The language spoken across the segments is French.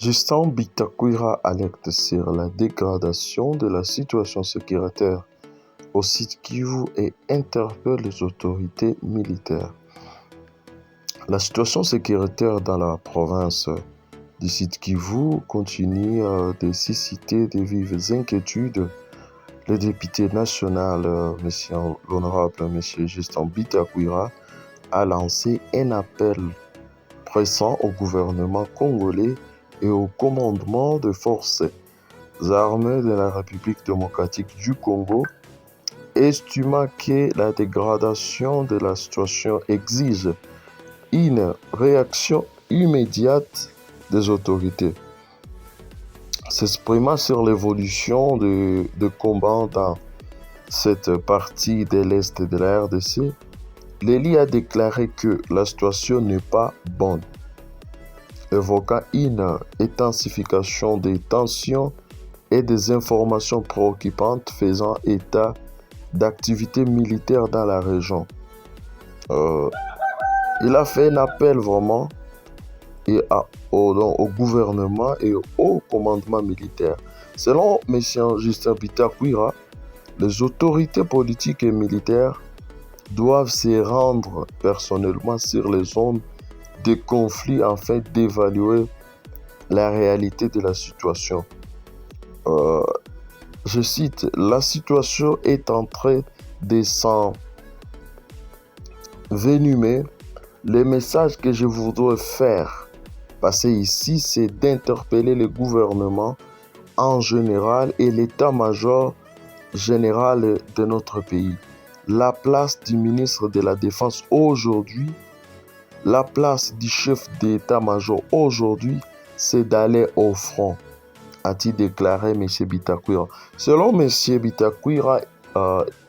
Justin Bitakwira alerte sur la dégradation de la situation sécuritaire au site Kivu et interpelle les autorités militaires. La situation sécuritaire dans la province du site Kivu continue de susciter de vives inquiétudes. Le député national, l'honorable M. Justin Bitakwira, a lancé un appel pressant au gouvernement congolais et au commandement des forces armées de la République démocratique du Congo, estimant que la dégradation de la situation exige une réaction immédiate des autorités. S'exprimant sur l'évolution de combats dans cette partie de l'Est de la RDC, Lely a déclaré que la situation n'est pas bonne, évoquant une intensification des tensions et des informations préoccupantes faisant état d'activités militaires dans la région. Il a fait un appel vraiment au gouvernement et au commandement militaire. Selon M. Justin Bitakwira, les autorités politiques et militaires doivent se rendre personnellement sur les zones de conflit afin d'évaluer la réalité de la situation. Je cite, « La situation est en train de s'envenimer. Le message que je voudrais faire passer ici, c'est d'interpeller le gouvernement en général et l'état-major général de notre pays. La place du ministre de la Défense aujourd'hui, la place du chef d'état-major aujourd'hui, c'est d'aller au front, a-t-il déclaré M. Bitakwira. Selon M. Bitakwira,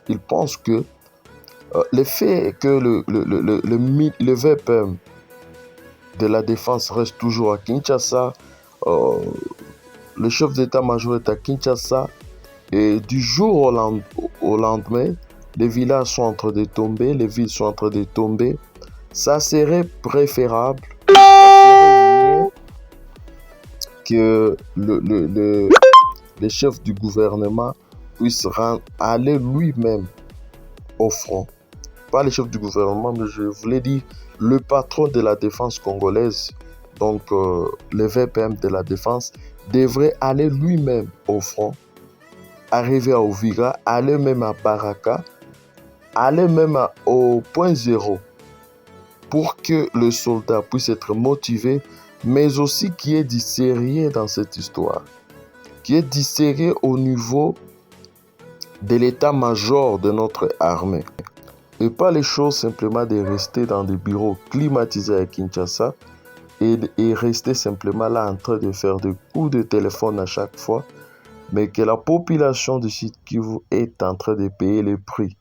il pense que le fait que le VPM de la Défense reste toujours à Kinshasa, le chef d'état-major est à Kinshasa, et du jour au lendemain, les villages sont en train de tomber, les villes sont en train de tomber. Ça serait préférable, ça serait mieux que le chef du gouvernement puisse aller lui-même au front. Pas le chef du gouvernement, mais je voulais dire le patron de la défense congolaise, donc le VPM de la défense, devrait aller lui-même au front, arriver à Uvira, aller même à Baraka, aller même au point zéro, pour que le soldat puisse être motivé, mais aussi qu'il y ait du sérieux dans cette histoire, qu'il y ait du sérieux au niveau de l'état-major de notre armée. Et pas les choses simplement de rester dans des bureaux climatisés à Kinshasa et rester simplement là en train de faire des coups de téléphone à chaque fois, mais que la population du site Kivu est en train de payer le prix.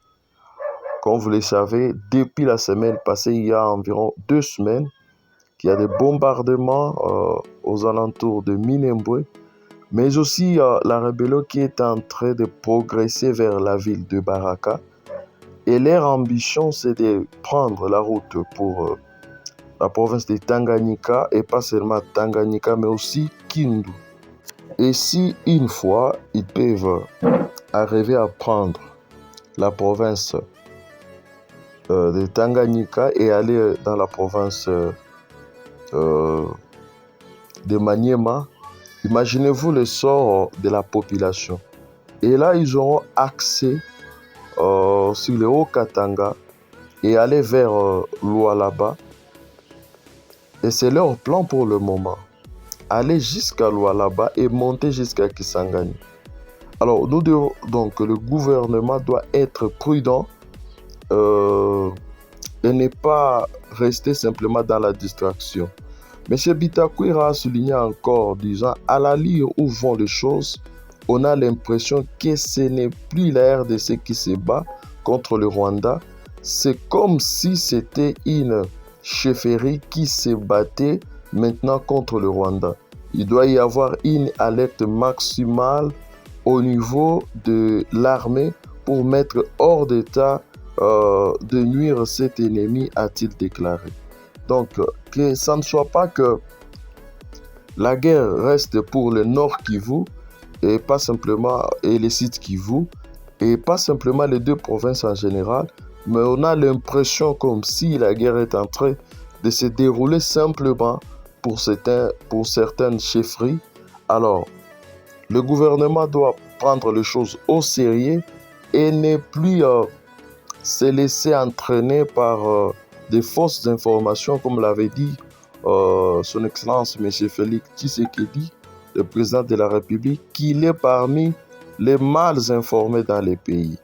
Comme vous le savez, depuis la semaine passée, il y a environ 2 semaines, qu'il y a des bombardements aux alentours de Minembwe, mais aussi la rébellion qui est en train de progresser vers la ville de Baraka. Et leur ambition, c'est de prendre la route pour la province de Tanganyika, et pas seulement Tanganyika, mais aussi Kindu. Et si une fois, ils peuvent arriver à prendre la province de Tanganyika et aller dans la province de Maniema, imaginez-vous le sort de la population. Et là, ils auront accès sur le Haut-Katanga et aller vers Lualaba. Et c'est leur plan pour le moment. Aller jusqu'à Lualaba et monter jusqu'à Kisangani. Alors, nous devons donc, le gouvernement doit être prudent et ne pas rester simplement dans la distraction. M. Bitakwira a souligné encore, disant, à la ligne où vont les choses, on a l'impression que ce n'est plus la RDC qui se bat contre le Rwanda. C'est comme si c'était une chefferie qui se battait maintenant contre le Rwanda. Il doit y avoir une alerte maximale au niveau de l'armée pour mettre hors d'état de nuire cet ennemi, a-t-il déclaré. Donc, que ça ne soit pas que La guerre reste pour le Nord Kivu et pas simplement et les sites Kivu et pas simplement les deux provinces en général, mais on a l'impression comme si la guerre est en train de se dérouler simplement pour certaines chefferies. Alors, le gouvernement doit prendre les choses au sérieux et ne plus se laisser entraîner par des fausses informations, comme l'avait dit son Excellence M. Félix Tshisekedi, le président de la République, qu'il est parmi les mal informés dans les pays.